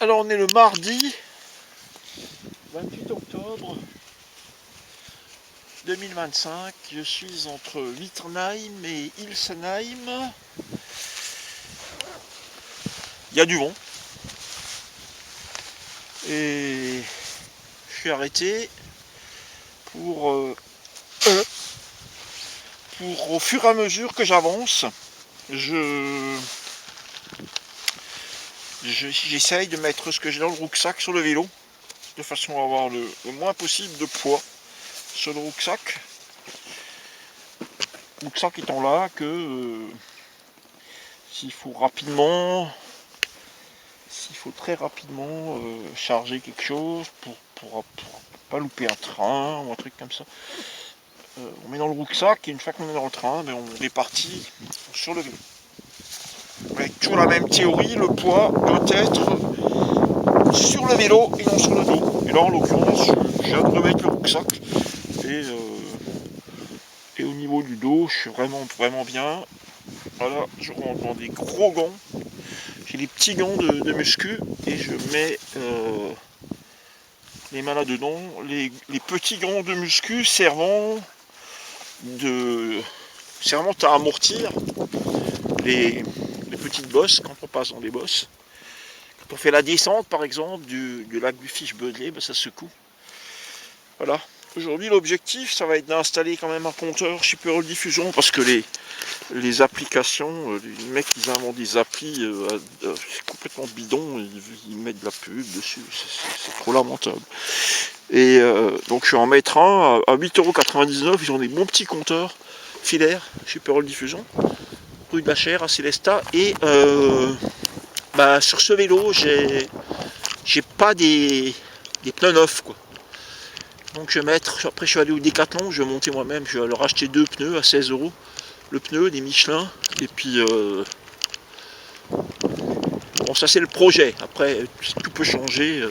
Alors on est le mardi 28 octobre 2025. Je suis entre Wittenheim et Ilsenheim. Il y a du vent. Et je suis arrêté pour au fur et à mesure que j'avance, j'essaye de mettre ce que j'ai dans le rucksack sur le vélo, de façon à avoir le moins possible de poids sur le rucksack. Rucksack étant là que s'il faut très rapidement charger quelque chose pour pas louper un train ou un truc comme ça, on met dans le rucksack et une fois qu'on est dans le train, on est parti sur le vélo. Avec toujours la même théorie, le poids doit être sur le vélo et non sur le dos. Et là en l'occurrence, je viens de remettre le rucksack et au niveau du dos, je suis vraiment bien. Voilà, je rentre dans des gros gants. J'ai des petits gants de muscu et je mets les mains là-dedans. Les petits gants de muscu servant à amortir les petites bosses quand on passe dans les bosses. Quand on fait la descente par exemple du lac du Fischbödel, ça secoue. Voilà. Aujourd'hui l'objectif ça va être d'installer quand même un compteur Shipper Diffusion parce que les applications, les mecs ils inventent des applis c'est complètement bidon, ils mettent de la pub dessus, c'est trop lamentable. Et donc je vais en mettre un à 8,99€, ils ont des bons petits compteurs filaires Shipper Diffusion, rue de la Chaire à Célestat. Et sur ce vélo j'ai pas des pneus neufs quoi. Donc je vais mettre, après je suis allé au Décathlon, je vais monter moi-même, je vais leur acheter 2 pneus à 16€. Le pneu, des Michelin, et puis bon ça c'est le projet, après tout peut changer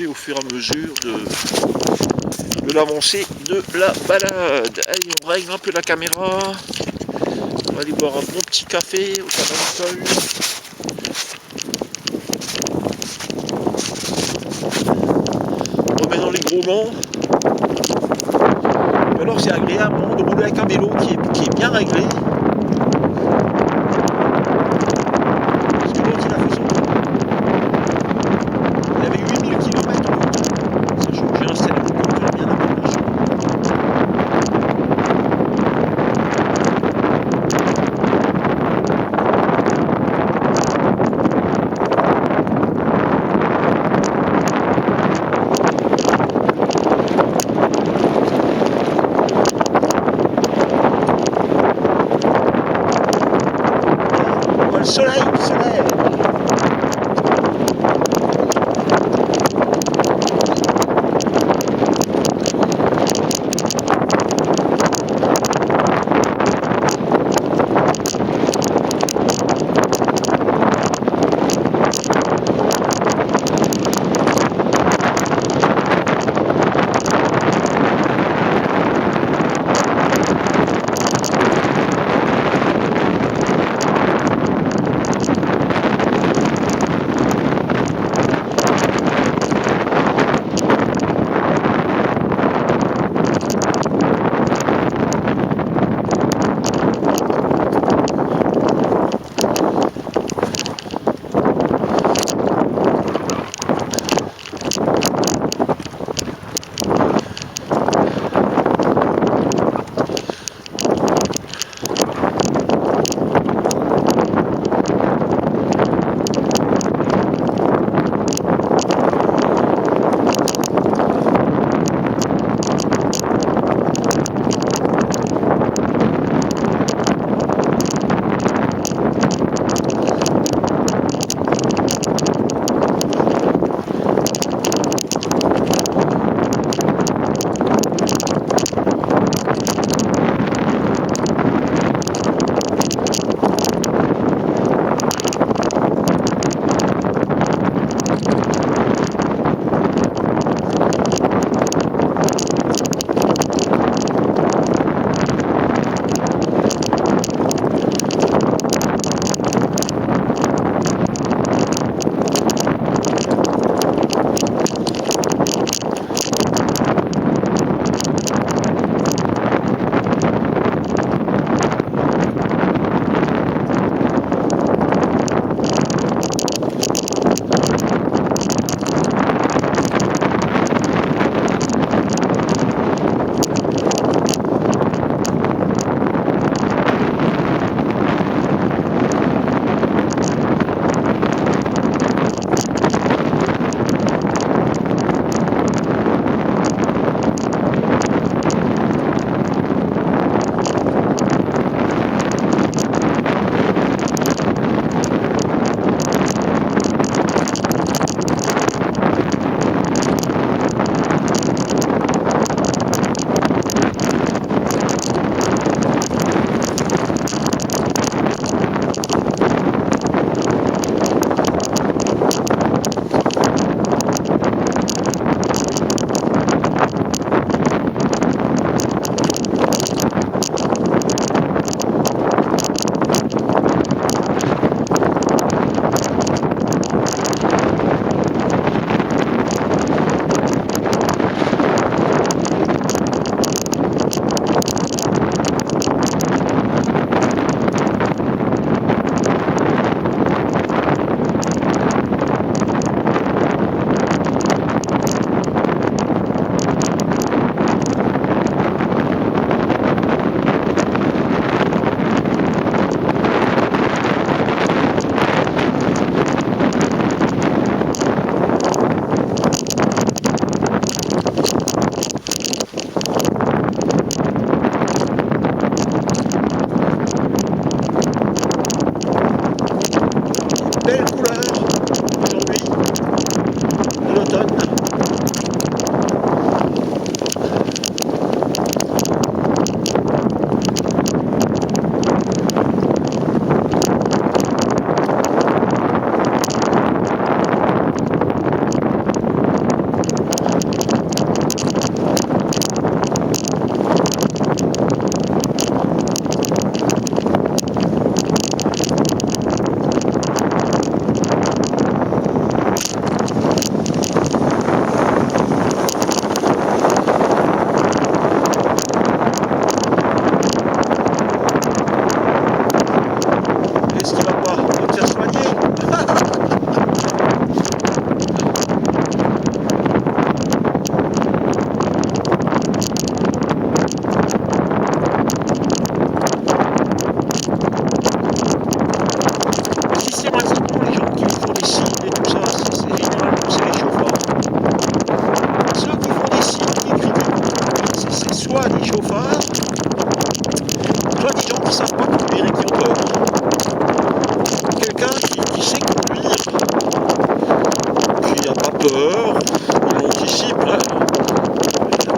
au fur et à mesure de l'avancée de la balade. Allez, on règle un peu la caméra, on va aller boire un bon petit café au Cabane. On remet dans les gros gants. Alors c'est agréable de rouler avec un vélo qui est bien réglé. Parce que l'autre il a fait son tour. Il avait 8000 km, sachant que j'ai installé le compteur bien avant le machin.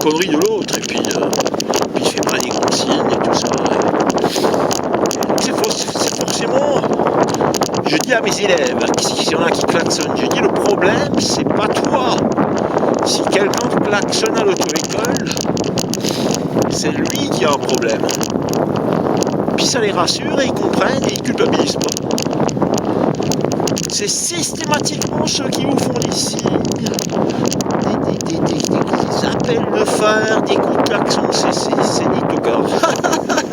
conneries de l'autre, et puis il fait pas les consignes et tout ça. C'est forcément, je dis à mes élèves, s'il y en a qui klaxonnent, je dis le problème c'est pas toi. Si quelqu'un klaxonne à l'auto-école, c'est lui qui a un problème. Puis ça les rassure et ils comprennent et ils culpabilisent pas. C'est systématiquement ceux qui vous font des signes, des appels de phare, des coups de klaxon, c'est ni tocard.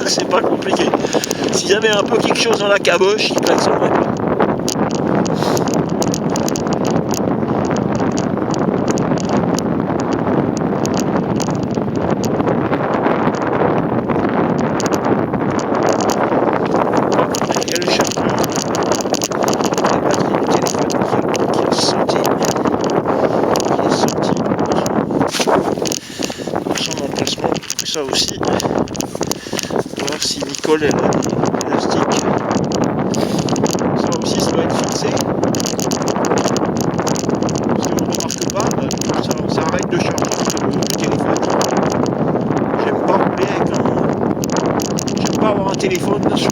C'est pas compliqué. S'il y avait un peu quelque chose dans la caboche, ils klaxonneraient pas. Il y a le chargeur, la batterie du téléphone qui est sorti. Son emplacement pour ça aussi. Voir si Nicole elle a l'élastique. Ça aussi ça doit être fixé. Si on ne remarque pas, ça arrête de charger le téléphone. J'aime pas rouler avec j'aime pas avoir un téléphone sur